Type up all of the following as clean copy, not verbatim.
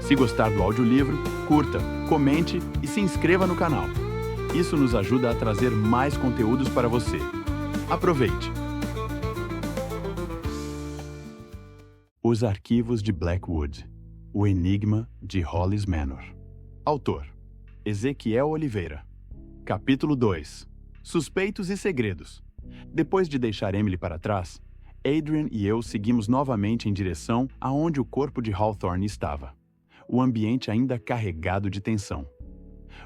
Se gostar do audiolivro, curta, comente e se inscreva no canal. Isso nos ajuda a trazer mais conteúdos para você. Aproveite! Os Arquivos de Blackwood. O Enigma de Hollis Manor. Autor: Ezequiel Oliveira. Capítulo 2. Suspeitos e segredos. Depois de deixar Emily para trás, Adrian e eu seguimos novamente em direção aonde o corpo de Hawthorne estava. O ambiente ainda carregado de tensão.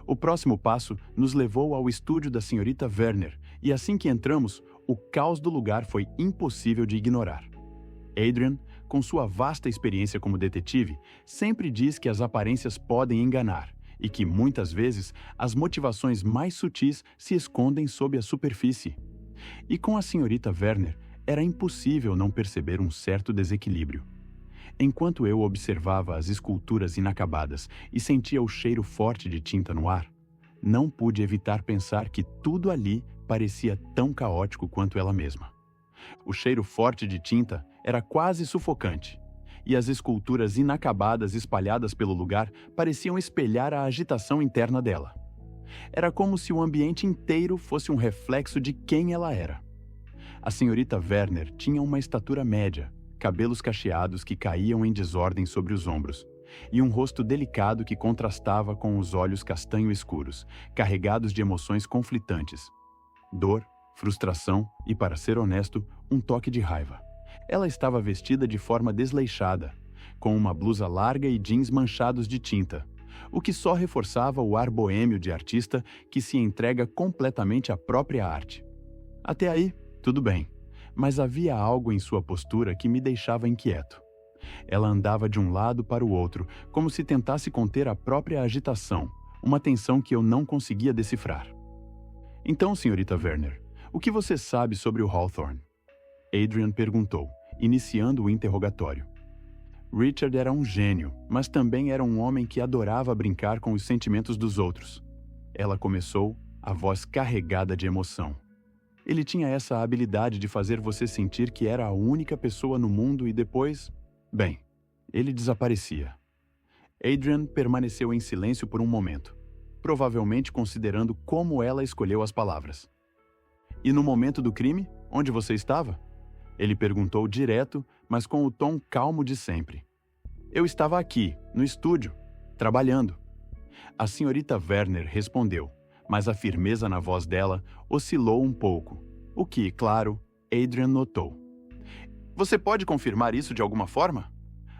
O próximo passo nos levou ao estúdio da senhorita Werner, e assim que entramos, o caos do lugar foi impossível de ignorar. Adrian, com sua vasta experiência como detetive, sempre diz que as aparências podem enganar e que, muitas vezes, as motivações mais sutis se escondem sob a superfície. E com a senhorita Werner, era impossível não perceber um certo desequilíbrio. Enquanto eu observava as esculturas inacabadas e sentia o cheiro forte de tinta no ar, não pude evitar pensar que tudo ali parecia tão caótico quanto ela mesma. O cheiro forte de tinta era quase sufocante, e as esculturas inacabadas espalhadas pelo lugar pareciam espelhar a agitação interna dela. Era como se o ambiente inteiro fosse um reflexo de quem ela era. A senhorita Werner tinha uma estatura média, cabelos cacheados que caíam em desordem sobre os ombros, e um rosto delicado que contrastava com os olhos castanho escuros, carregados de emoções conflitantes. Dor, frustração e, para ser honesto, um toque de raiva. Ela estava vestida de forma desleixada, com uma blusa larga e jeans manchados de tinta, o que só reforçava o ar boêmio de artista que se entrega completamente à própria arte. Até aí, tudo bem, mas havia algo em sua postura que me deixava inquieto. Ela andava de um lado para o outro, como se tentasse conter a própria agitação, uma tensão que eu não conseguia decifrar. Então, senhorita Werner, o que você sabe sobre o Hawthorne? Adrian perguntou, iniciando o interrogatório. Richard era um gênio, mas também era um homem que adorava brincar com os sentimentos dos outros. Ela começou, a voz carregada de emoção. Ele tinha essa habilidade de fazer você sentir que era a única pessoa no mundo e depois, bem, ele desaparecia. Adrian permaneceu em silêncio por um momento, provavelmente considerando como ela escolheu as palavras. E no momento do crime, onde você estava? Ele perguntou direto, mas com o tom calmo de sempre. Eu estava aqui, no estúdio, trabalhando. A senhorita Werner respondeu, mas a firmeza na voz dela oscilou um pouco, o que, claro, Adrian notou. Você pode confirmar isso de alguma forma?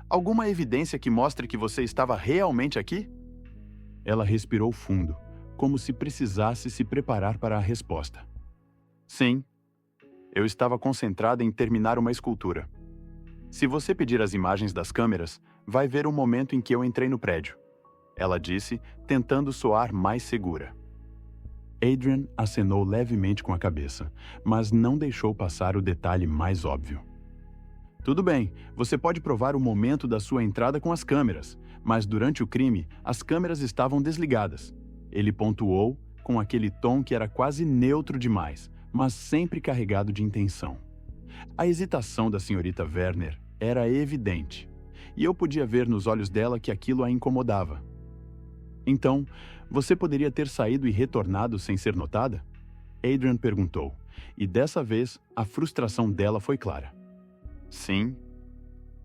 Alguma evidência que mostre que você estava realmente aqui? Ela respirou fundo, como se precisasse se preparar para a resposta. Sim. Eu estava concentrada em terminar uma escultura. Se você pedir as imagens das câmeras, vai ver o momento em que eu entrei no prédio. Ela disse, tentando soar mais segura. Adrian acenou levemente com a cabeça, mas não deixou passar o detalhe mais óbvio. Tudo bem, você pode provar o momento da sua entrada com as câmeras, mas durante o crime, as câmeras estavam desligadas. Ele pontuou com aquele tom que era quase neutro demais, mas sempre carregado de intenção. A hesitação da senhorita Werner era evidente, e eu podia ver nos olhos dela que aquilo a incomodava. Então, você poderia ter saído e retornado sem ser notada? Adrian perguntou, e dessa vez a frustração dela foi clara. Sim.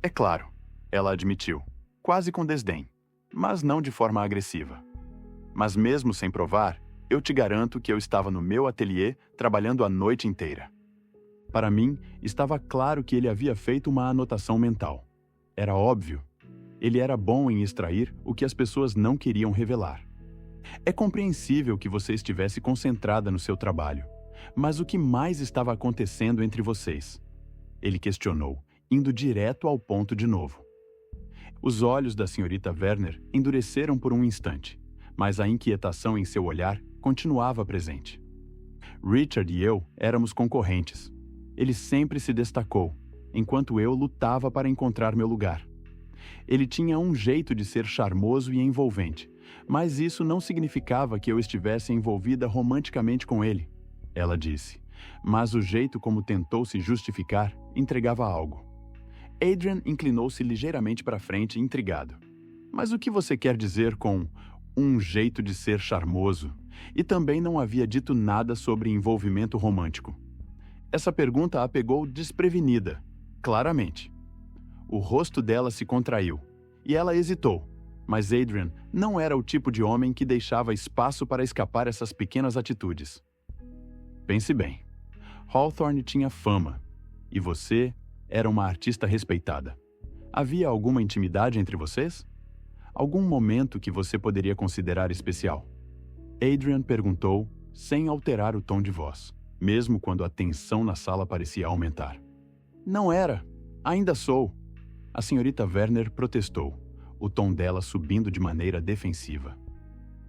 É claro, ela admitiu, quase com desdém, mas não de forma agressiva. Mas mesmo sem provar, eu te garanto que eu estava no meu ateliê trabalhando a noite inteira. Para mim, estava claro que ele havia feito uma anotação mental. Era óbvio. Ele era bom em extrair o que as pessoas não queriam revelar. É compreensível que você estivesse concentrada no seu trabalho, mas o que mais estava acontecendo entre vocês? Ele questionou, indo direto ao ponto de novo. Os olhos da senhorita Werner endureceram por um instante, mas a inquietação em seu olhar continuava presente. Richard e eu éramos concorrentes. Ele sempre se destacou, enquanto eu lutava para encontrar meu lugar. Ele tinha um jeito de ser charmoso e envolvente, mas isso não significava que eu estivesse envolvida romanticamente com ele, ela disse, mas o jeito como tentou se justificar entregava algo. Adrian inclinou-se ligeiramente para frente, intrigado. Mas o que você quer dizer com um jeito de ser charmoso? E também não havia dito nada sobre envolvimento romântico. Essa pergunta a pegou desprevenida, claramente. O rosto dela se contraiu, e ela hesitou, mas Adrian não era o tipo de homem que deixava espaço para escapar essas pequenas atitudes. Pense bem, Hawthorne tinha fama, e você era uma artista respeitada. Havia alguma intimidade entre vocês? Algum momento que você poderia considerar especial? Adrian perguntou, sem alterar o tom de voz, mesmo quando a tensão na sala parecia aumentar. Não era. Ainda sou. A senhorita Werner protestou, o tom dela subindo de maneira defensiva.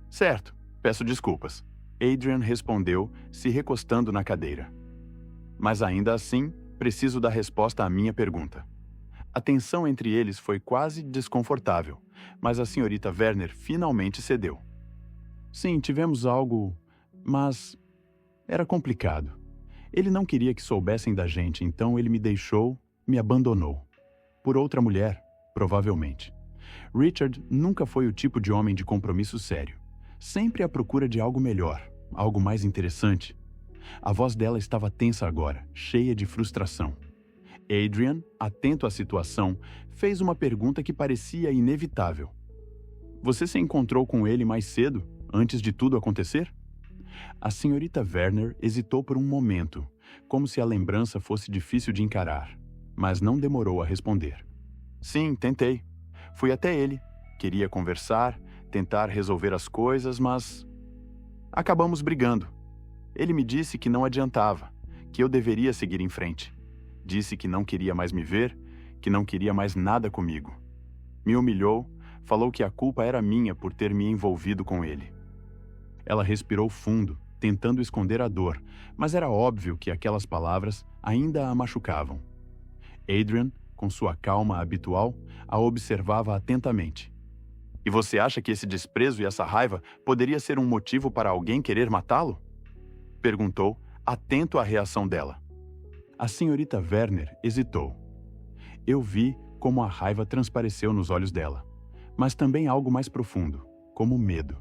Certo, peço desculpas. Adrian respondeu, se recostando na cadeira. Mas ainda assim, preciso da resposta à minha pergunta. A tensão entre eles foi quase desconfortável, mas a senhorita Werner finalmente cedeu. Sim, tivemos algo, mas era complicado. Ele não queria que soubessem da gente, então ele me deixou, me abandonou. Por outra mulher, provavelmente. Richard nunca foi o tipo de homem de compromisso sério. Sempre à procura de algo melhor, algo mais interessante. A voz dela estava tensa agora, cheia de frustração. Adrian, atento à situação, fez uma pergunta que parecia inevitável. Você se encontrou com ele mais cedo, antes de tudo acontecer? A senhorita Werner hesitou por um momento, como se a lembrança fosse difícil de encarar, mas não demorou a responder. Sim, tentei. Fui até ele. Queria conversar, tentar resolver as coisas, mas acabamos brigando. Ele me disse que não adiantava, que eu deveria seguir em frente. Disse que não queria mais me ver, que não queria mais nada comigo. Me humilhou, falou que a culpa era minha por ter me envolvido com ele. Ela respirou fundo, tentando esconder a dor, mas era óbvio que aquelas palavras ainda a machucavam. Adrian, com sua calma habitual, a observava atentamente. E você acha que esse desprezo e essa raiva poderia ser um motivo para alguém querer matá-lo? Perguntou, atento à reação dela. A senhorita Werner hesitou. Eu vi como a raiva transpareceu nos olhos dela, mas também algo mais profundo, como medo.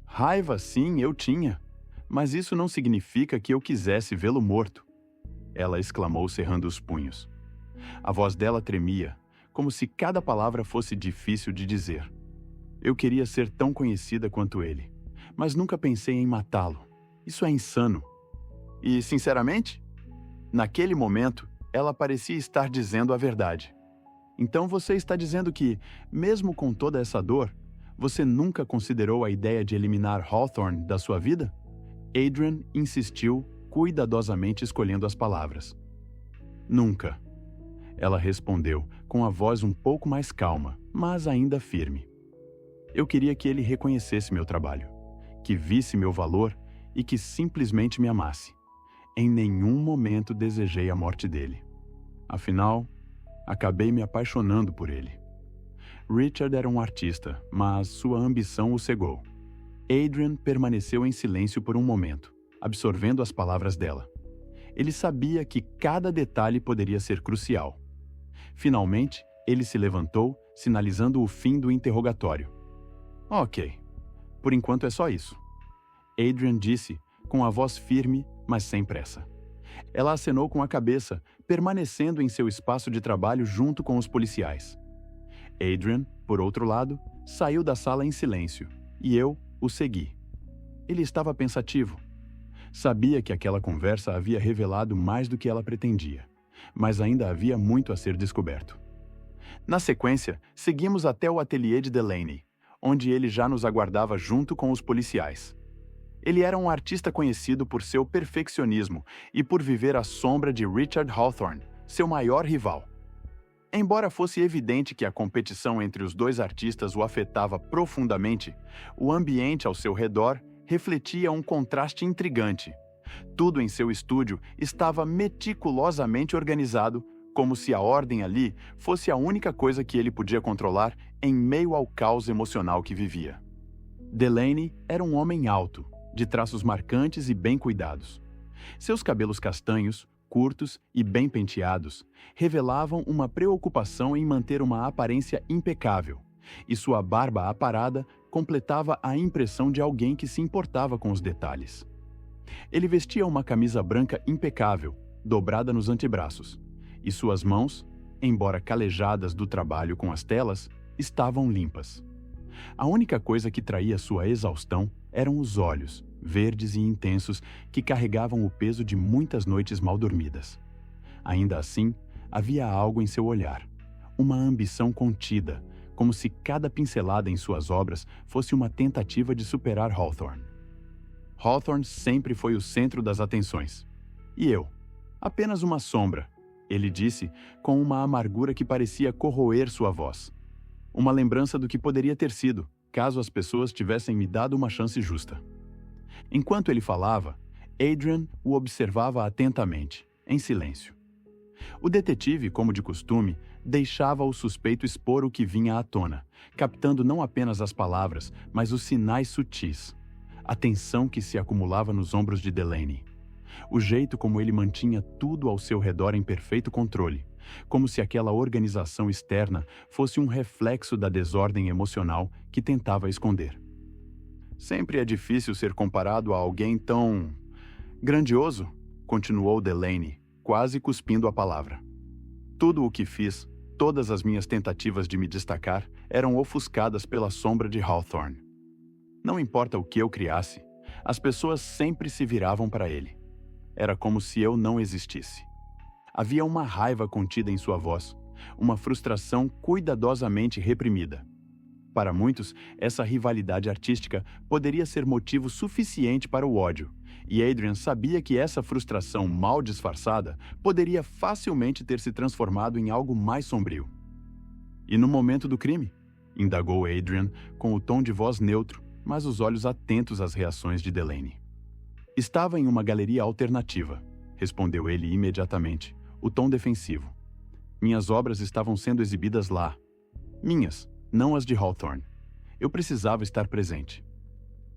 Raiva, sim, eu tinha, mas isso não significa que eu quisesse vê-lo morto. Ela exclamou cerrando os punhos. A voz dela tremia, como se cada palavra fosse difícil de dizer. Eu queria ser tão conhecida quanto ele, mas nunca pensei em matá-lo. Isso é insano. E, sinceramente, naquele momento, ela parecia estar dizendo a verdade. Então você está dizendo que, mesmo com toda essa dor, você nunca considerou a ideia de eliminar Hawthorne da sua vida? Adrian insistiu, cuidadosamente escolhendo as palavras. Nunca. Ela respondeu, com a voz um pouco mais calma, mas ainda firme. Eu queria que ele reconhecesse meu trabalho, que visse meu valor e que simplesmente me amasse. Em nenhum momento desejei a morte dele. Afinal, acabei me apaixonando por ele. Richard era um artista, mas sua ambição o cegou. Adrian permaneceu em silêncio por um momento, absorvendo as palavras dela. Ele sabia que cada detalhe poderia ser crucial. Finalmente, ele se levantou, sinalizando o fim do interrogatório. Ok, por enquanto é só isso. Adrian disse, com a voz firme, mas sem pressa. Ela acenou com a cabeça, permanecendo em seu espaço de trabalho junto com os policiais. Adrian, por outro lado, saiu da sala em silêncio, e eu o segui. Ele estava pensativo. Sabia que aquela conversa havia revelado mais do que ela pretendia, mas ainda havia muito a ser descoberto. Na sequência, seguimos até o ateliê de Delaney, onde ele já nos aguardava junto com os policiais. Ele era um artista conhecido por seu perfeccionismo e por viver à sombra de Richard Hawthorne, seu maior rival. Embora fosse evidente que a competição entre os dois artistas o afetava profundamente, o ambiente ao seu redor refletia um contraste intrigante. Tudo em seu estúdio estava meticulosamente organizado, como se a ordem ali fosse a única coisa que ele podia controlar em meio ao caos emocional que vivia. Delaney era um homem alto, de traços marcantes e bem cuidados. Seus cabelos castanhos, curtos e bem penteados, revelavam uma preocupação em manter uma aparência impecável, e sua barba aparada completava a impressão de alguém que se importava com os detalhes. Ele vestia uma camisa branca impecável, dobrada nos antebraços, e suas mãos, embora calejadas do trabalho com as telas, estavam limpas. A única coisa que traía sua exaustão eram os olhos, verdes e intensos, que carregavam o peso de muitas noites mal dormidas. Ainda assim, havia algo em seu olhar, uma ambição contida, como se cada pincelada em suas obras fosse uma tentativa de superar Hawthorne. Hawthorne sempre foi o centro das atenções. E eu, apenas uma sombra, ele disse com uma amargura que parecia corroer sua voz. Uma lembrança do que poderia ter sido, caso as pessoas tivessem me dado uma chance justa. Enquanto ele falava, Adrian o observava atentamente, em silêncio. O detetive, como de costume, deixava o suspeito expor o que vinha à tona, captando não apenas as palavras, mas os sinais sutis. A tensão que se acumulava nos ombros de Delaney. O jeito como ele mantinha tudo ao seu redor em perfeito controle, como se aquela organização externa fosse um reflexo da desordem emocional que tentava esconder. Sempre é difícil ser comparado a alguém tão grandioso, continuou Delaney, quase cuspindo a palavra. Tudo o que fiz, todas as minhas tentativas de me destacar, eram ofuscadas pela sombra de Hawthorne. Não importa o que eu criasse, as pessoas sempre se viravam para ele. Era como se eu não existisse. Havia uma raiva contida em sua voz, uma frustração cuidadosamente reprimida. Para muitos, essa rivalidade artística poderia ser motivo suficiente para o ódio, e Adrian sabia que essa frustração mal disfarçada poderia facilmente ter se transformado em algo mais sombrio. E no momento do crime? Indagou Adrian com o tom de voz neutro, mas os olhos atentos às reações de Delaney. Estava em uma galeria alternativa, respondeu ele imediatamente, o tom defensivo. Minhas obras estavam sendo exibidas lá. Minhas, não as de Hawthorne. Eu precisava estar presente.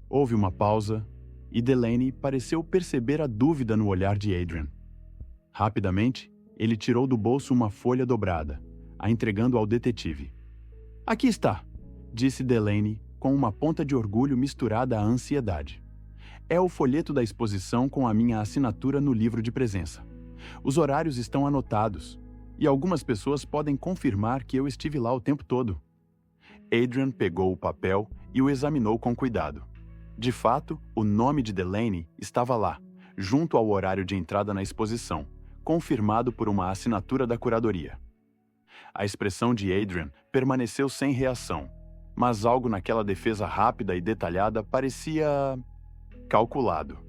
Houve uma pausa e Delaney pareceu perceber a dúvida no olhar de Adrian. Rapidamente, ele tirou do bolso uma folha dobrada, a entregando ao detetive. Aqui está, disse Delaney com uma ponta de orgulho misturada à ansiedade. É o folheto da exposição com a minha assinatura no livro de presença. Os horários estão anotados, e algumas pessoas podem confirmar que eu estive lá o tempo todo. Adrian pegou o papel e o examinou com cuidado. De fato, o nome de Delaney estava lá, junto ao horário de entrada na exposição, confirmado por uma assinatura da curadoria. A expressão de Adrian permaneceu sem reação, mas algo naquela defesa rápida e detalhada parecia calculado.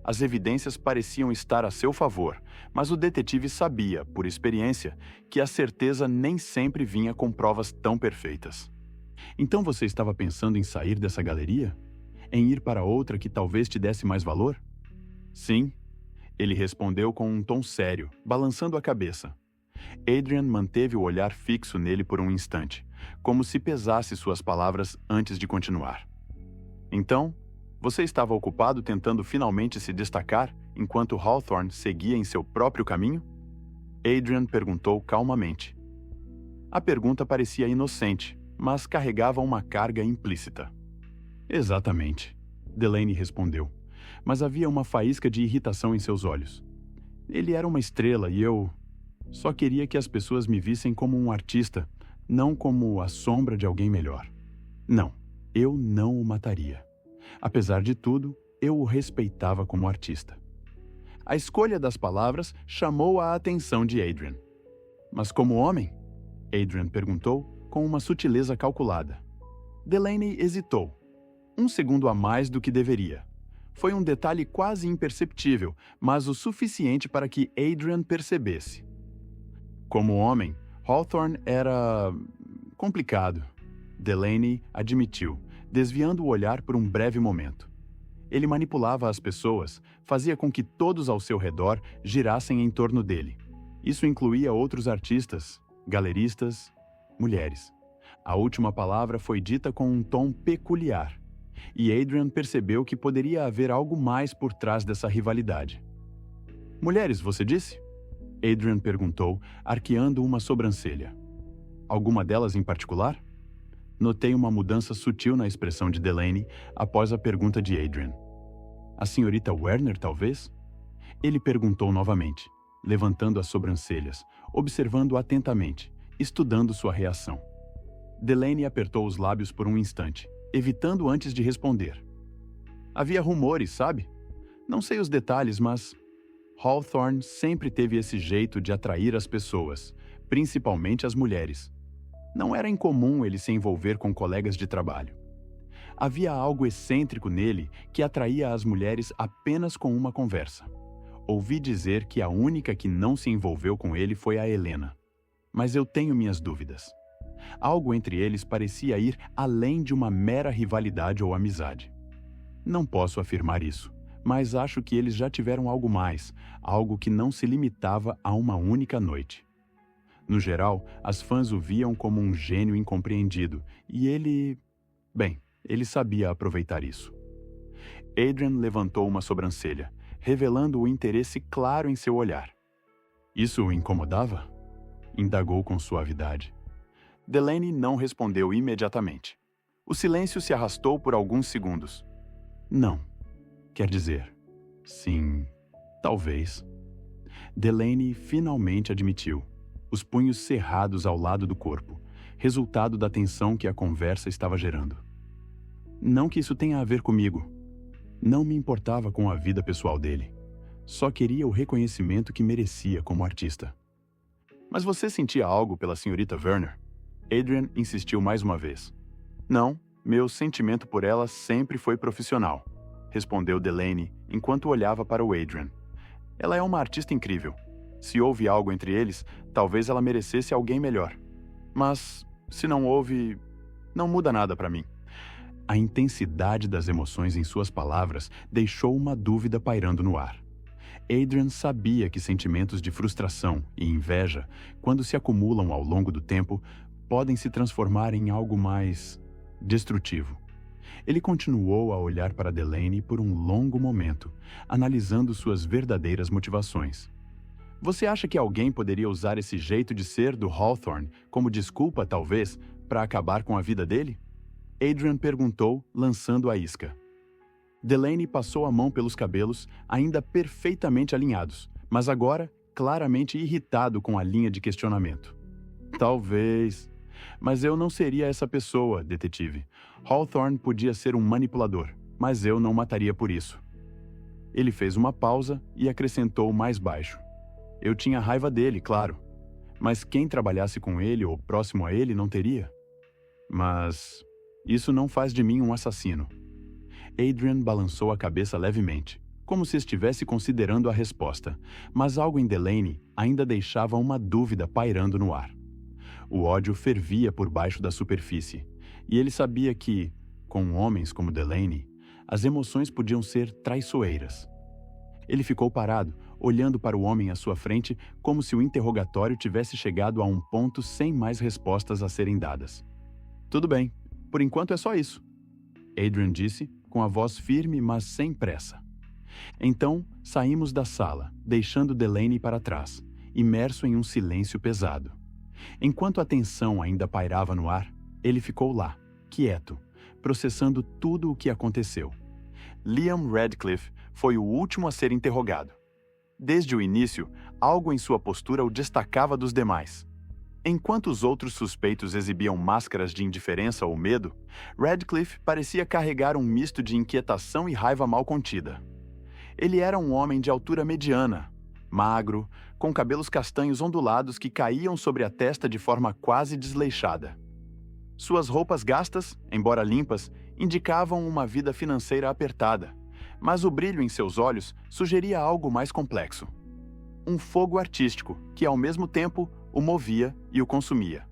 As evidências pareciam estar a seu favor, mas o detetive sabia, por experiência, que a certeza nem sempre vinha com provas tão perfeitas. Então você estava pensando em sair dessa galeria? Em ir para outra que talvez te desse mais valor? Sim, ele respondeu com um tom sério, balançando a cabeça. Adrian manteve o olhar fixo nele por um instante, como se pesasse suas palavras antes de continuar. Então, você estava ocupado tentando finalmente se destacar enquanto Hawthorne seguia em seu próprio caminho? Adrian perguntou calmamente. A pergunta parecia inocente, mas carregava uma carga implícita. Exatamente, Delaney respondeu, mas havia uma faísca de irritação em seus olhos. Ele era uma estrela e eu só queria que as pessoas me vissem como um artista, não como a sombra de alguém melhor. Não, eu não o mataria. Apesar de tudo, eu o respeitava como artista. A escolha das palavras chamou a atenção de Adrian. Mas como homem? Adrian perguntou com uma sutileza calculada. Delaney hesitou. Um segundo a mais do que deveria. Foi um detalhe quase imperceptível, mas o suficiente para que Adrian percebesse. Como homem, Hawthorne era complicado, Delaney admitiu, desviando o olhar por um breve momento. Ele manipulava as pessoas, fazia com que todos ao seu redor girassem em torno dele. Isso incluía outros artistas, galeristas, mulheres. A última palavra foi dita com um tom peculiar, e Adrian percebeu que poderia haver algo mais por trás dessa rivalidade. Mulheres, você disse? Adrian perguntou, arqueando uma sobrancelha. Alguma delas em particular? Notei uma mudança sutil na expressão de Delaney após a pergunta de Adrian. A senhorita Werner, talvez? Ele perguntou novamente, levantando as sobrancelhas, observando atentamente, estudando sua reação. Delaney apertou os lábios por um instante, evitando antes de responder. Havia rumores, sabe? Não sei os detalhes, mas Hawthorne sempre teve esse jeito de atrair as pessoas, principalmente as mulheres. Não era incomum ele se envolver com colegas de trabalho. Havia algo excêntrico nele que atraía as mulheres apenas com uma conversa. Ouvi dizer que a única que não se envolveu com ele foi a Helena. Mas eu tenho minhas dúvidas. Algo entre eles parecia ir além de uma mera rivalidade ou amizade. Não posso afirmar isso, mas acho que eles já tiveram algo mais, algo que não se limitava a uma única noite. No geral, as fãs o viam como um gênio incompreendido, e ele sabia aproveitar isso. Adrian levantou uma sobrancelha, revelando o interesse claro em seu olhar. Isso o incomodava? Indagou com suavidade. Delaney não respondeu imediatamente. O silêncio se arrastou por alguns segundos. Não. Quer dizer, sim, talvez. Delaney finalmente admitiu, os punhos cerrados ao lado do corpo, resultado da tensão que a conversa estava gerando. Não que isso tenha a ver comigo. Não me importava com a vida pessoal dele. Só queria o reconhecimento que merecia como artista. Mas você sentia algo pela senhorita Werner? Adrian insistiu mais uma vez. Não, meu sentimento por ela sempre foi profissional, respondeu Delaney enquanto olhava para o Adrian. Ela é uma artista incrível. Se houve algo entre eles, talvez ela merecesse alguém melhor. Mas, se não houve, não muda nada para mim. A intensidade das emoções em suas palavras deixou uma dúvida pairando no ar. Adrian sabia que sentimentos de frustração e inveja, quando se acumulam ao longo do tempo, podem se transformar em algo mais destrutivo. Ele continuou a olhar para Delaney por um longo momento, analisando suas verdadeiras motivações. Você acha que alguém poderia usar esse jeito de ser do Hawthorne como desculpa, talvez, para acabar com a vida dele? Adrian perguntou, lançando a isca. Delaney passou a mão pelos cabelos, ainda perfeitamente alinhados, mas agora claramente irritado com a linha de questionamento. Talvez. Mas eu não seria essa pessoa, detetive. Hawthorne podia ser um manipulador, mas eu não mataria por isso. Ele fez uma pausa e acrescentou mais baixo. Eu tinha raiva dele, claro. Mas quem trabalhasse com ele ou próximo a ele não teria? Mas isso não faz de mim um assassino. Adrian balançou a cabeça levemente, como se estivesse considerando a resposta, mas algo em Delaney ainda deixava uma dúvida pairando no ar. O ódio fervia por baixo da superfície, e ele sabia que, com homens como Delaney, as emoções podiam ser traiçoeiras. Ele ficou parado, olhando para o homem à sua frente como se o interrogatório tivesse chegado a um ponto sem mais respostas a serem dadas. Tudo bem, por enquanto é só isso, Adrian disse, com a voz firme, mas sem pressa. Então, saímos da sala, deixando Delaney para trás, imerso em um silêncio pesado. Enquanto a tensão ainda pairava no ar, ele ficou lá, quieto, processando tudo o que aconteceu. Liam Radcliffe foi o último a ser interrogado. Desde o início, algo em sua postura o destacava dos demais. Enquanto os outros suspeitos exibiam máscaras de indiferença ou medo, Radcliffe parecia carregar um misto de inquietação e raiva mal contida. Ele era um homem de altura mediana, magro, com cabelos castanhos ondulados que caíam sobre a testa de forma quase desleixada. Suas roupas gastas, embora limpas, indicavam uma vida financeira apertada, mas o brilho em seus olhos sugeria algo mais complexo. Um fogo artístico que, ao mesmo tempo, o movia e o consumia.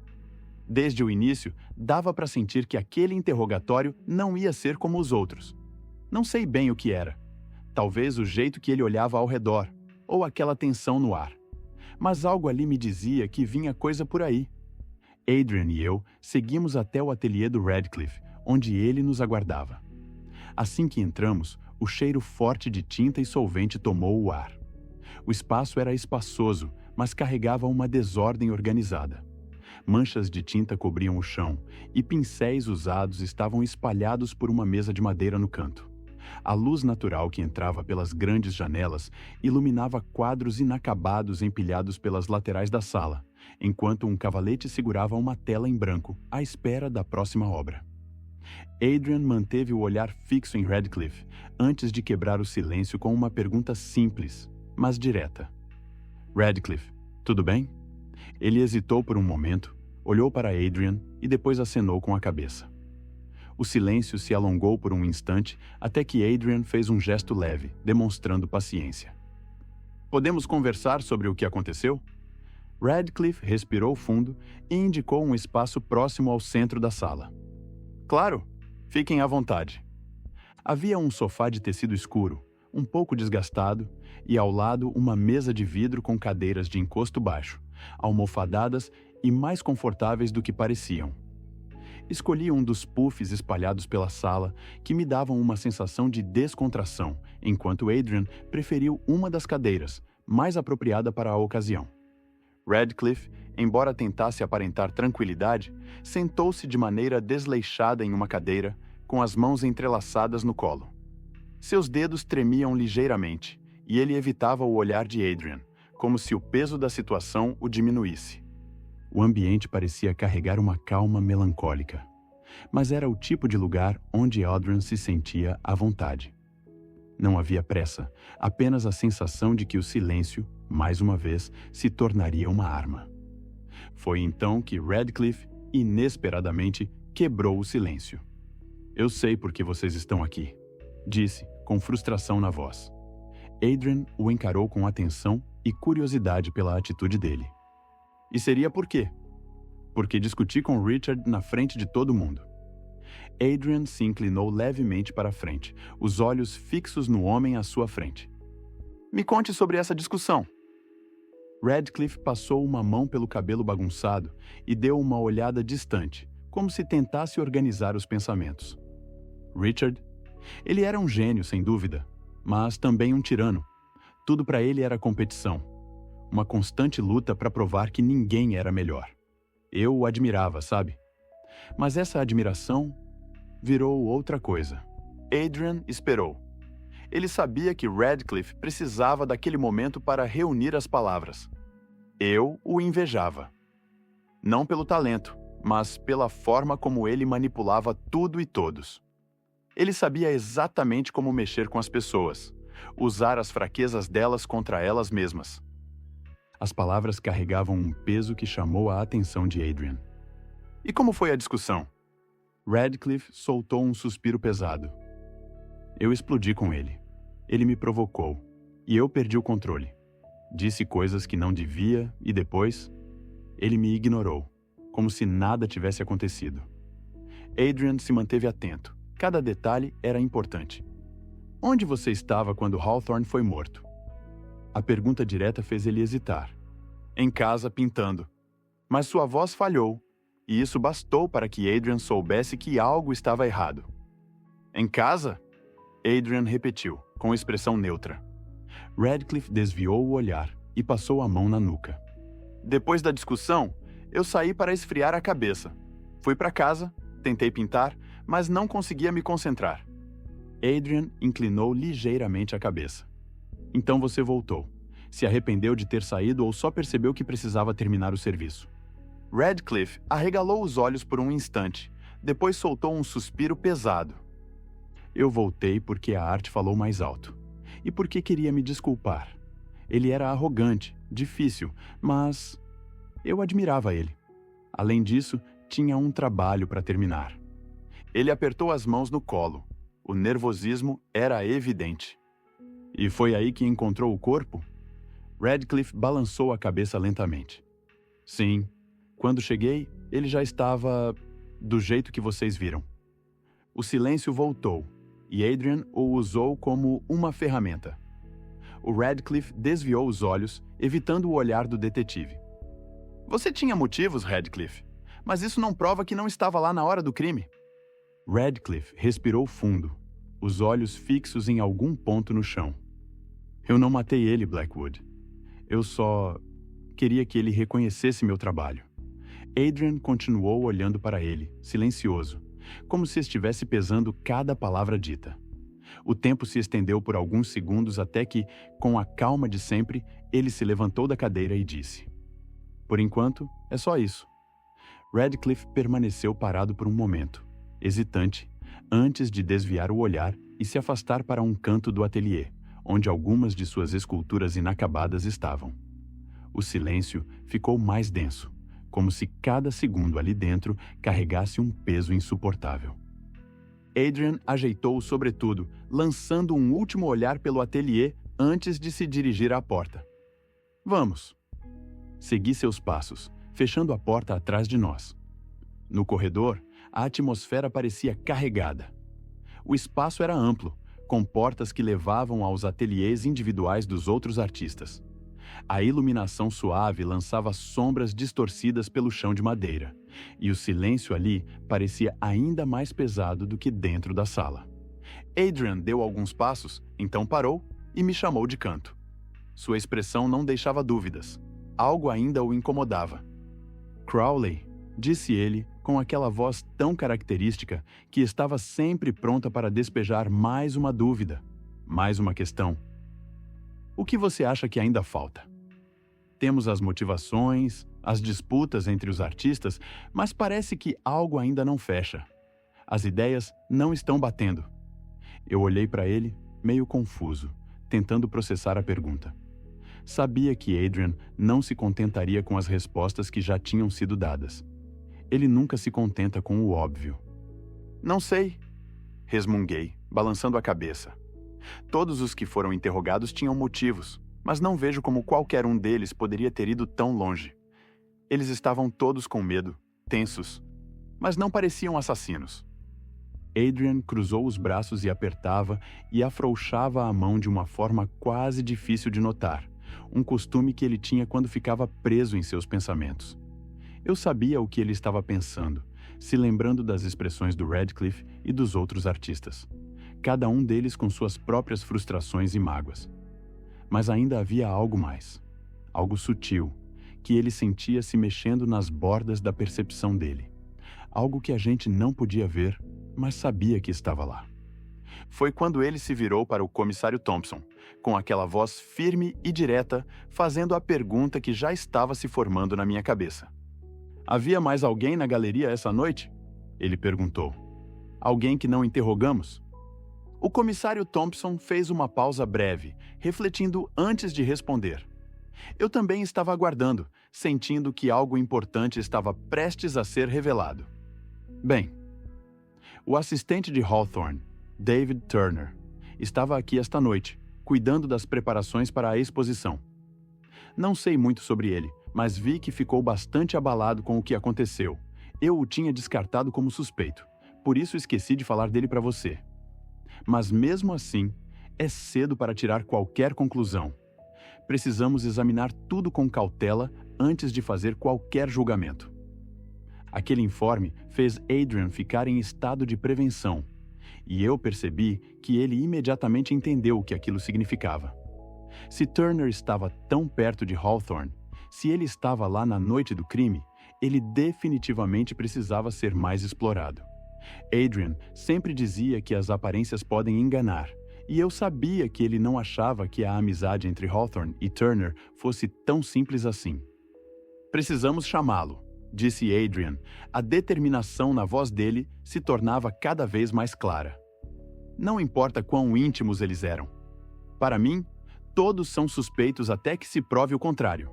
Desde o início, dava para sentir que aquele interrogatório não ia ser como os outros. Não sei bem o que era. Talvez o jeito que ele olhava ao redor, ou aquela tensão no ar. Mas algo ali me dizia que vinha coisa por aí. Adrian e eu seguimos até o ateliê do Radcliffe, onde ele nos aguardava. Assim que entramos, o cheiro forte de tinta e solvente tomou o ar. O espaço era espaçoso, mas carregava uma desordem organizada. Manchas de tinta cobriam o chão e pincéis usados estavam espalhados por uma mesa de madeira no canto. A luz natural que entrava pelas grandes janelas iluminava quadros inacabados empilhados pelas laterais da sala, enquanto um cavalete segurava uma tela em branco, à espera da próxima obra. Adrian manteve o olhar fixo em Radcliffe, antes de quebrar o silêncio com uma pergunta simples, mas direta. Radcliffe, tudo bem? Ele hesitou por um momento, olhou para Adrian e depois acenou com a cabeça. O silêncio se alongou por um instante até que Adrian fez um gesto leve, demonstrando paciência. Podemos conversar sobre o que aconteceu? Radcliffe respirou fundo e indicou um espaço próximo ao centro da sala. Claro, fiquem à vontade. Havia um sofá de tecido escuro, um pouco desgastado, e ao lado uma mesa de vidro com cadeiras de encosto baixo, almofadadas e mais confortáveis do que pareciam. Escolhi um dos puffs espalhados pela sala que me davam uma sensação de descontração, enquanto Adrian preferiu uma das cadeiras, mais apropriada para a ocasião. Radcliffe, embora tentasse aparentar tranquilidade, sentou-se de maneira desleixada em uma cadeira, com as mãos entrelaçadas no colo. Seus dedos tremiam ligeiramente, e ele evitava o olhar de Adrian, como se o peso da situação o diminuísse. O ambiente parecia carregar uma calma melancólica, mas era o tipo de lugar onde Adrian se sentia à vontade. Não havia pressa, apenas a sensação de que o silêncio, mais uma vez, se tornaria uma arma. Foi então que Radcliffe, inesperadamente, quebrou o silêncio. Eu sei por que vocês estão aqui, disse, com frustração na voz. Adrian o encarou com atenção e curiosidade pela atitude dele. E seria por quê? Porque discuti com Richard na frente de todo mundo. Adrian se inclinou levemente para a frente, os olhos fixos no homem à sua frente. Me conte sobre essa discussão. Radcliffe passou uma mão pelo cabelo bagunçado e deu uma olhada distante, como se tentasse organizar os pensamentos. Richard? Ele era um gênio, sem dúvida, mas também um tirano. Tudo para ele era competição. Uma constante luta para provar que ninguém era melhor. Eu o admirava, sabe? Mas essa admiração virou outra coisa. Adrian esperou. Ele sabia que Radcliffe precisava daquele momento para reunir as palavras. Eu o invejava. Não pelo talento, mas pela forma como ele manipulava tudo e todos. Ele sabia exatamente como mexer com as pessoas, usar as fraquezas delas contra elas mesmas. As palavras carregavam um peso que chamou a atenção de Adrian. E como foi a discussão? Radcliffe soltou um suspiro pesado. Eu explodi com ele. Ele me provocou, e eu perdi o controle. Disse coisas que não devia e depois, ele me ignorou, como se nada tivesse acontecido. Adrian se manteve atento. Cada detalhe era importante. Onde você estava quando Hawthorne foi morto? A pergunta direta fez ele hesitar. Em casa, pintando. Mas sua voz falhou, e isso bastou para que Adrian soubesse que algo estava errado. Em casa? Adrian repetiu, com expressão neutra. Radcliffe desviou o olhar e passou a mão na nuca. Depois da discussão, eu saí para esfriar a cabeça. Fui para casa, tentei pintar, mas não conseguia me concentrar. Adrian inclinou ligeiramente a cabeça. Então você voltou. Se arrependeu de ter saído ou só percebeu que precisava terminar o serviço? Radcliffe arregalou os olhos por um instante, depois soltou um suspiro pesado. Eu voltei porque a arte falou mais alto. E porque queria me desculpar. Ele era arrogante, difícil, mas eu admirava ele. Além disso, tinha um trabalho para terminar. Ele apertou as mãos no colo. O nervosismo era evidente. E foi aí que encontrou o corpo? Radcliffe balançou a cabeça lentamente. Sim, quando cheguei, ele já estava do jeito que vocês viram. O silêncio voltou, e Adrian o usou como uma ferramenta. O Radcliffe desviou os olhos, evitando o olhar do detetive. Você tinha motivos, Radcliffe, mas isso não prova que não estava lá na hora do crime. Radcliffe respirou fundo, os olhos fixos em algum ponto no chão. Eu não matei ele, Blackwood. Eu só queria que ele reconhecesse meu trabalho. Adrian continuou olhando para ele, silencioso, como se estivesse pesando cada palavra dita. O tempo se estendeu por alguns segundos até que, com a calma de sempre, ele se levantou da cadeira e disse: "Por enquanto, é só isso." Radcliffe permaneceu parado por um momento, hesitante, antes de desviar o olhar e se afastar para um canto do ateliê, onde algumas de suas esculturas inacabadas estavam. O silêncio ficou mais denso, como se cada segundo ali dentro carregasse um peso insuportável. Adrian ajeitou o sobretudo, lançando um último olhar pelo ateliê antes de se dirigir à porta. "Vamos." Segui seus passos, fechando a porta atrás de nós. No corredor, a atmosfera parecia carregada. O espaço era amplo, com portas que levavam aos ateliês individuais dos outros artistas. A iluminação suave lançava sombras distorcidas pelo chão de madeira, e o silêncio ali parecia ainda mais pesado do que dentro da sala. Adrian deu alguns passos, então parou e me chamou de canto. Sua expressão não deixava dúvidas. Algo ainda o incomodava. "Crowley", disse ele, com aquela voz tão característica que estava sempre pronta para despejar mais uma dúvida, mais uma questão. "O que você acha que ainda falta?" Temos as motivações, as disputas entre os artistas, mas parece que algo ainda não fecha. As ideias não estão batendo. Eu olhei para ele, meio confuso, tentando processar a pergunta. Sabia que Adrian não se contentaria com as respostas que já tinham sido dadas. Ele nunca se contenta com o óbvio. "Não sei", resmunguei, balançando a cabeça. Todos os que foram interrogados tinham motivos, mas não vejo como qualquer um deles poderia ter ido tão longe. Eles estavam todos com medo, tensos, mas não pareciam assassinos. Adrian cruzou os braços e apertava e afrouxava a mão de uma forma quase difícil de notar, um costume que ele tinha quando ficava preso em seus pensamentos. Eu sabia o que ele estava pensando, se lembrando das expressões do Radcliffe e dos outros artistas, cada um deles com suas próprias frustrações e mágoas. Mas ainda havia algo mais, algo sutil, que ele sentia se mexendo nas bordas da percepção dele. Algo que a gente não podia ver, mas sabia que estava lá. Foi quando ele se virou para o comissário Thompson, com aquela voz firme e direta, fazendo a pergunta que já estava se formando na minha cabeça. "Havia mais alguém na galeria essa noite?" ele perguntou. "Alguém que não interrogamos?" O comissário Thompson fez uma pausa breve, refletindo antes de responder. Eu também estava aguardando, sentindo que algo importante estava prestes a ser revelado. "Bem, o assistente de Hawthorne, David Turner, estava aqui esta noite, cuidando das preparações para a exposição. Não sei muito sobre ele, mas vi que ficou bastante abalado com o que aconteceu. Eu o tinha descartado como suspeito, por isso esqueci de falar dele para você. Mas mesmo assim, é cedo para tirar qualquer conclusão. Precisamos examinar tudo com cautela antes de fazer qualquer julgamento." Aquele informe fez Adrian ficar em estado de prevenção, e eu percebi que ele imediatamente entendeu o que aquilo significava. Se Turner estava tão perto de Hawthorne, se ele estava lá na noite do crime, ele definitivamente precisava ser mais explorado. Adrian sempre dizia que as aparências podem enganar, e eu sabia que ele não achava que a amizade entre Hawthorne e Turner fosse tão simples assim. "Precisamos chamá-lo", disse Adrian. A determinação na voz dele se tornava cada vez mais clara. "Não importa quão íntimos eles eram. Para mim, todos são suspeitos até que se prove o contrário.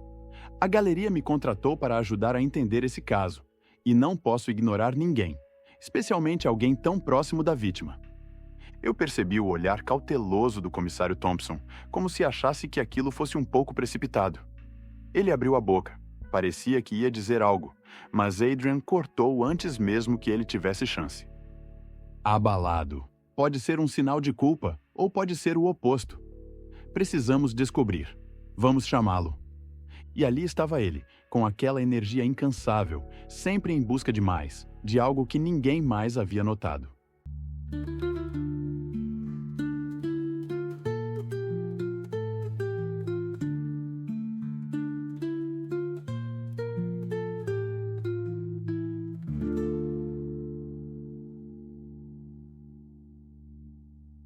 A galeria me contratou para ajudar a entender esse caso, e não posso ignorar ninguém, especialmente alguém tão próximo da vítima." Eu percebi o olhar cauteloso do comissário Thompson, como se achasse que aquilo fosse um pouco precipitado. Ele abriu a boca. Parecia que ia dizer algo, mas Adrian cortou antes mesmo que ele tivesse chance. "Abalado. Pode ser um sinal de culpa, ou pode ser o oposto. Precisamos descobrir. Vamos chamá-lo." E ali estava ele, com aquela energia incansável, sempre em busca de mais, de algo que ninguém mais havia notado.